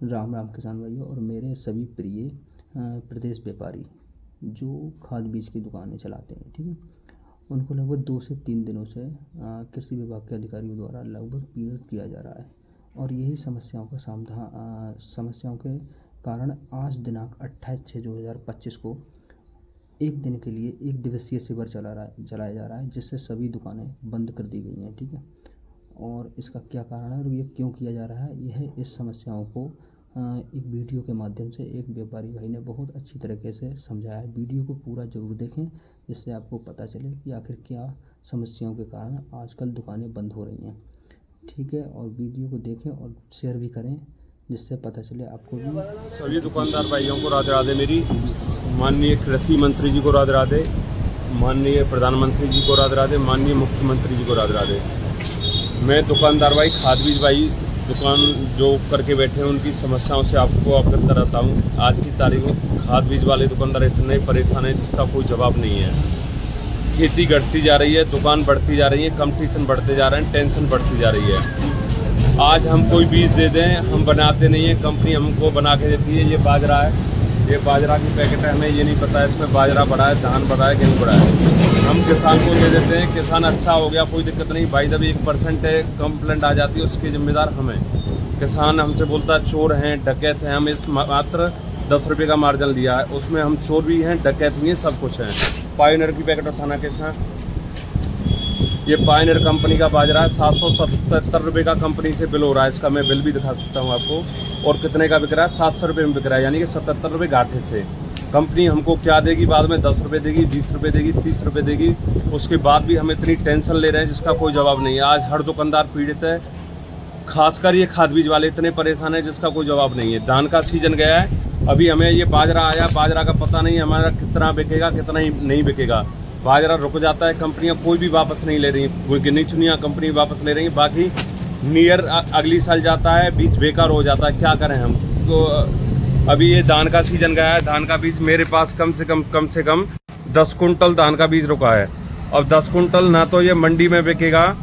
राम राम किसान भाइयों और मेरे सभी प्रिय प्रदेश व्यापारी जो खाद बीज की दुकानें चलाते हैं, ठीक है। उनको लगभग 2 से 3 दिनों से कृषि विभाग के अधिकारियों द्वारा लगभग पीड़ित किया जा रहा है और यही समस्याओं के कारण आज दिनांक 28/6/2025 को एक दिन के लिए एक दिवसीय शिविर चलाया जा रहा है, जिससे सभी दुकानें बंद कर दी गई हैं, ठीक है। और इसका क्या कारण है और ये क्यों किया जा रहा है, यह इस समस्याओं को एक वीडियो के माध्यम से एक व्यापारी भाई ने बहुत अच्छी तरीके से समझाया है। वीडियो को पूरा ज़रूर देखें, जिससे आपको पता चले कि आखिर क्या समस्याओं के कारण आजकल दुकानें बंद हो रही हैं, ठीक है। और वीडियो को देखें और शेयर भी करें, जिससे पता चले आपको भी। सभी दुकानदार भाइयों को राधे राधे। मेरी माननीय कृषि मंत्री जी को राधे राधे, माननीय प्रधानमंत्री जी को राधे राधे, माननीय मुख्यमंत्री जी को राधे राधे। मैं दुकानदार भाई, खाद बीज भाई दुकान जो करके बैठे हैं उनकी समस्याओं से आपको अवगत कराता हूँ। आज की तारीख में खाद बीज वाले दुकानदार इतने परेशान हैं जिसका कोई जवाब नहीं है। खेती घटती जा रही है, दुकान बढ़ती जा रही है, कंपटीशन बढ़ते जा रहे हैं, टेंशन बढ़ती जा रही है। आज हम कोई बीज दे दें, हम बनाते नहीं हैं, कंपनी हमको बना के देती है। ये बाजरा है, ये बाजरा की पैकेट है, हमें ये नहीं पता है इसमें बाजरा बड़ा है, धान बड़ा है, गेहूँ बड़ा है। हम किसान को दे देते हैं, किसान अच्छा हो गया, कोई दिक्कत नहीं भाई। जब 1% है कंप्लेंट आ जाती है, उसके जिम्मेदार हमें। किसान हमसे बोलता है चोर हैं, डकैत हैं। हम इस मात्र 10 रुपये का मार्जिन लिया है, उसमें हम चोर भी हैं, डकैत भी हैं, सब कुछ हैं। पायोनियर की पैकेट उठाना कैसा, ये पायोनियर कंपनी का बाजरा है, 777 रुपये का कंपनी से बिल हो रहा है। इसका मैं बिल भी दिखा सकता हूँ आपको। और कितने का बिक रहा है, 700 रुपये में बिक रहा है, यानी कि 77 रुपये घाटे से। कंपनी हमको क्या देगी बाद में, 10 रुपये देगी, 20 रुपये देगी, 30 रुपये देगी। उसके बाद भी हम इतनी टेंशन ले रहे हैं जिसका कोई जवाब नहीं है। आज हर दुकानदार पीड़ित है, खासकर ये खाद बीज वाले इतने परेशान हैं जिसका कोई जवाब नहीं है। धान का सीजन गया है, अभी हमें ये बाजरा आया, बाजरा का पता नहीं हमारा कितना बिकेगा कितना ही नहीं बिकेगा। बाजरा रुक जाता है, कंपनियां कोई भी वापस नहीं ले रही, कोई गिनी चुनियाँ कंपनी वापस ले रही हैं। बाकी नियर अगली साल जाता है, बीज बेकार हो जाता है। क्या करें हम तो। अभी ये धान का सीजन गया है, धान का बीज मेरे पास कम से कम 10 कुंटल धान का बीज रुका है। अब 10 कुंटल ना तो ये मंडी में बिकेगा,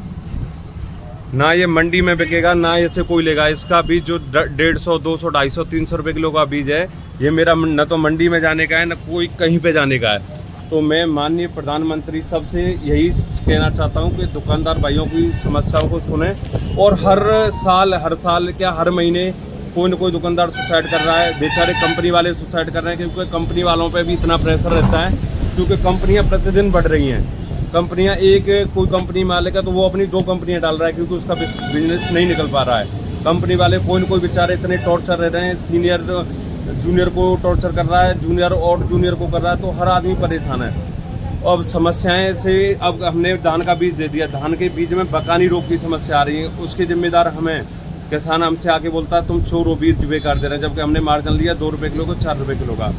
ना ये मंडी में बिकेगा, ना इसे कोई लेगा। इसका बीज जो 150, 200, 250, 300 रुपये किलो का बीज है, ये मेरा न तो मंडी में जाने का है, न कोई कहीं पे जाने का है। तो मैं माननीय प्रधानमंत्री सबसे यही कहना चाहता हूँ कि दुकानदार भाइयों की समस्याओं को सुने। और हर साल क्या हर महीने कोई न कोई दुकानदार सुसाइड कर रहा है। बेचारे कंपनी वाले सुसाइड कर रहे हैं, क्योंकि कंपनी वालों पे भी इतना प्रेशर रहता है, क्योंकि कंपनियां प्रतिदिन बढ़ रही हैं। कंपनियां कोई कंपनी मालिक है तो वो अपनी 2 कंपनियां डाल रहा है, क्योंकि उसका बिजनेस नहीं निकल पा रहा है। कंपनी वाले कोई न कोई बेचारे इतने टॉर्चर रह रहे हैं, सीनियर जूनियर को टॉर्चर कर रहा है, जूनियर और जूनियर को कर रहा है, तो हर आदमी परेशान है। अब समस्याएं से अब हमने धान का बीज दे दिया, धान के बीज में बकानी रोग की समस्या आ रही है, उसके जिम्मेदार हमें। किसान हमसे आके बोलता है तुम चोर हो, बीज बेकार दे रहे हैं, जबकि हमने मार्जिन लिया 2 रुपये किलो को 4 रुपये किलो का।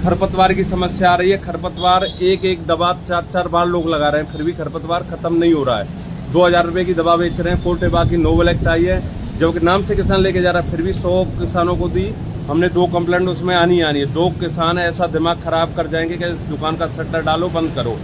खरपतवार की समस्या आ रही है, खरपतवार एक दवा 4 बार लोग लगा रहे हैं, फिर भी खरपतवार खत्म नहीं हो रहा है। 2000 रुपये की दवा बेच रहे हैं, कोर्टेबा की नोवेल एक्ट आई है, जबकि नाम से किसान लेके जा रहा है, फिर भी 100 किसानों को दी हमने। 2 कंप्लेंट उसमें आनी है। 2 किसान ऐसा दिमाग खराब कर जाएंगे कि दुकान का शटर डालो, बंद करो।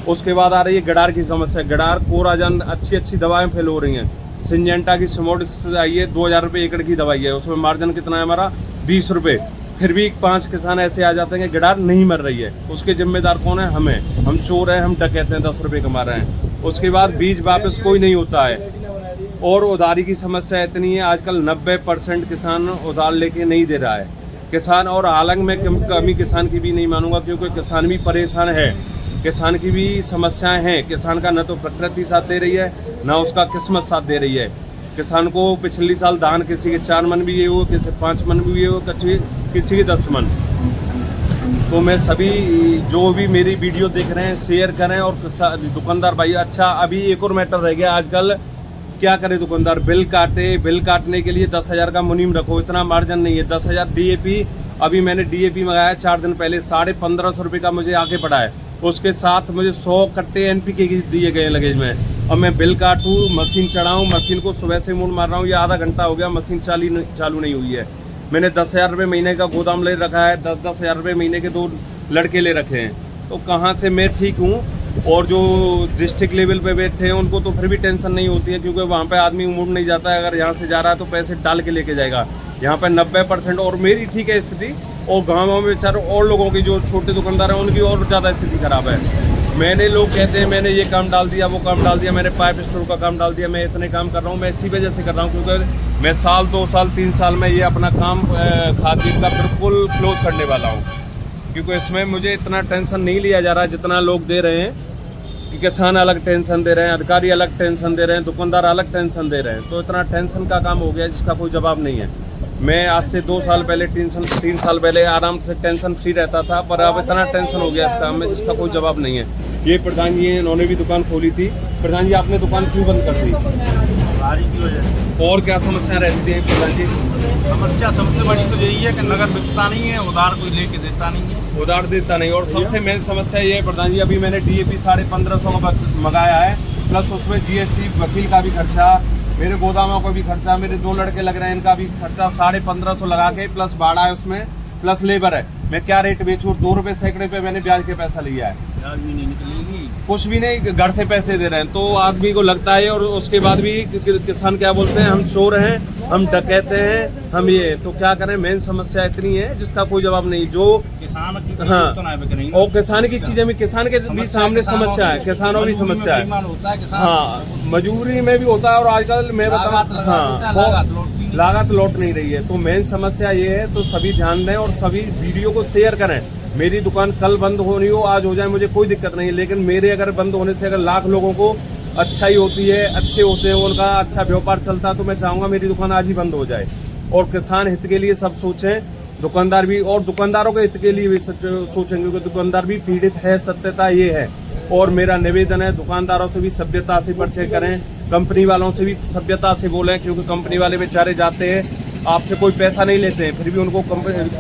उसके बाद आ रही है गडार की समस्या। गडार, कोराजन, अच्छी दवाएं फेल हो रही हैं। सिंजेंटा की सिमोडिस आई है, 2000 रुपये एकड़ की दवाई है, उसमें मार्जिन कितना है हमारा, 20 रुपये। फिर भी 5 किसान ऐसे आ जाते हैं कि गडार नहीं मर रही है। उसके जिम्मेदार कौन है, हमें। हम चोर हैं, हम डकैते हैं, 10 रुपये कमा रहे हैं। उसके बाद बीज वापस कोई नहीं होता है। और उधारी की समस्या इतनी है, आजकल 90% किसान उधार लेके नहीं दे रहा है। किसान और हालांकि मैं कमी किसान की भी नहीं मानूंगा, क्योंकि किसान भी परेशान है, किसान की भी समस्याएं हैं। किसान का न तो प्रकृति साथ दे रही है, ना उसका किस्मत साथ दे रही है। किसान को पिछले साल धान किसी के 4 मन भी ये हो, किसी 5 मन भी ये हो, किसी के 10 मन। तो मैं सभी जो भी मेरी वीडियो देख रहे हैं शेयर करें। और दुकानदार भाई, अच्छा अभी एक और मैटर रह गया, आजकल क्या करे दुकानदार, बिल काटने के लिए 10,000 का मुनीम रखो, इतना मार्जिन नहीं है। 10,000 DAP, अभी मैंने DAP मंगाया 4 दिन पहले, 1550 रुपये का मुझे आके पड़ा है। उसके साथ मुझे 100 कट्टे NPK के दिए गए लगेज में। अब मैं बिल काटूँ, मशीन चढ़ाऊँ, मशीन को सुबह से मूड मार रहा हूँ, ये आधा घंटा हो गया, मशीन चालू नहीं हुई है। मैंने 10,000 रुपये महीने का गोदाम ले रखा है, 10,000 रुपये महीने के 2 लड़के ले रखे हैं। तो कहाँ से मैं ठीक हूँ और जो डिस्ट्रिक्ट लेवल पे बैठे हैं उनको तो फिर भी टेंशन नहीं होती है, क्योंकि वहाँ पे आदमी मुड़ नहीं जाता है। अगर यहाँ से जा रहा है तो पैसे डाल के लेके जाएगा। यहाँ पे 90% और मेरी ठीक है स्थिति, और गाँव में बेचारे और लोगों की जो छोटे दुकानदार हैं उनकी और ज़्यादा स्थिति खराब है। मैंने लोग कहते हैं मैंने ये काम डाल दिया, वो काम डाल दिया, मैंने पाइप स्टोर का काम डाल दिया, मैं इतने काम कर रहा हूँ। मैं इसी वजह से कर रहा हूँ क्योंकि मैं साल 2 साल 3 साल में ये अपना काम खाद बीज का बिल्कुल क्लोज करने वाला हूँ, क्योंकि इसमें मुझे इतना टेंशन नहीं लिया जा रहा जितना लोग दे रहे हैं कि किसान अलग टेंशन दे रहे हैं, अधिकारी अलग टेंशन दे रहे हैं, दुकानदार अलग टेंशन दे रहे हैं। तो इतना टेंशन का काम हो गया जिसका कोई जवाब नहीं है। मैं आज से 2 साल पहले 3 साल पहले आराम से टेंशन फ्री रहता था, पर अब इतना टेंशन हो गया इस काम में जिसका कोई जवाब नहीं है। ये प्रधान जी इन्होंने भी दुकान खोली थी। प्रधान जी आपने दुकान क्यों बंद कर दी? बारी की वजह से। और क्या समस्या रहती है प्रधान जी? समस्या सबसे बड़ी तो यही है कि नगद बिकता नहीं है, उधार कोई लेके देता नहीं है। उधार देता नहीं, और सबसे मेन समस्या ये है प्रधान जी, अभी मैंने DAP 1550 का मंगाया है, प्लस उसमें GST वकील का भी खर्चा, मेरे गोदामों का भी खर्चा, मेरे 2 लड़के लग रहे हैं इनका भी खर्चा 1550 लगा के, प्लस भाड़ा है उसमें, प्लस लेबर है। मैं क्या रेट बेचूँ? 2 रुपये सैकड़े पे मैंने ब्याज के पैसा लिया है, ब्याज भी नहीं निकलेगी, कुछ भी नहीं, घर से पैसे दे रहे हैं। तो आदमी को लगता है, और उसके बाद भी किसान क्या बोलते हैं, हम चोर हैं, हम डकैते हैं, हम ये। तो क्या करें, मेन समस्या इतनी है जिसका कोई जवाब नहीं। जो किसान की हाँ, तो ना बिक रही, और किसान की चीजें भी, किसान के भी सामने समस्या है, किसानों भी समस्या है। हाँ, मजबूरी में भी होता है, और आजकल मैं बताऊँ हाँ लागत लौट नहीं रही है। तो मेन समस्या ये है। तो सभी ध्यान दें और सभी वीडियो को शेयर करें। मेरी दुकान कल बंद होनी हो, आज हो जाए, मुझे कोई दिक्कत नहीं है, लेकिन मेरे अगर बंद होने से अगर लाख लोगों को अच्छा ही होती है, अच्छे होते हैं, उनका अच्छा व्यापार चलता है, तो मैं चाहूँगा मेरी दुकान आज ही बंद हो जाए। और किसान हित के लिए सब सोचें, दुकानदार भी, और दुकानदारों के हित के लिए भी सोचें, क्योंकि दुकानदार भी पीड़ित है, सत्यता ये है। और मेरा निवेदन है, दुकानदारों से भी सभ्यता से परिचय करें, कंपनी वालों से भी सभ्यता से बोलें, क्योंकि कंपनी वाले बेचारे जाते हैं, आपसे कोई पैसा नहीं लेते हैं, फिर भी उनको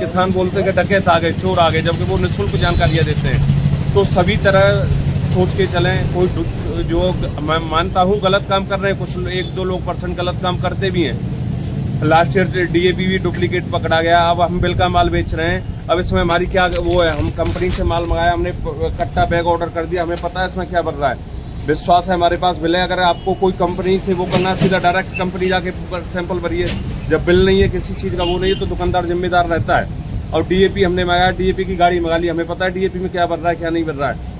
किसान बोलते हैं कि डकैत आ गए, चोर आ गए, जबकि वो निःशुल्क जानकारियाँ देते हैं। तो सभी तरह सोच के चलें। कोई जो मैं मानता हूँ गलत काम कर रहे हैं, कुछ 1-2 लोग % गलत काम करते भी हैं। लास्ट ईयर DAP भी डुप्लीकेट पकड़ा गया। अब हम बिल का माल बेच रहे हैं। अब इसमें हमारी क्या वो है, हम कंपनी से माल मंगाया, हमने कट्टा बैग ऑर्डर कर दिया, हमें पता है इसमें क्या बन रहा है, विश्वास है, हमारे पास बिल है। अगर आपको कोई कंपनी से वो करना, सीधा डायरेक्ट कंपनी जाके सैंपल भरिए। जब बिल नहीं है, किसी चीज़ का वो नहीं है, तो दुकानदार जिम्मेदार रहता है। और DAP हमने मंगाया, DAP की गाड़ी मंगा ली, हमें पता है DAP में क्या बन रहा है, क्या नहीं बन रहा है।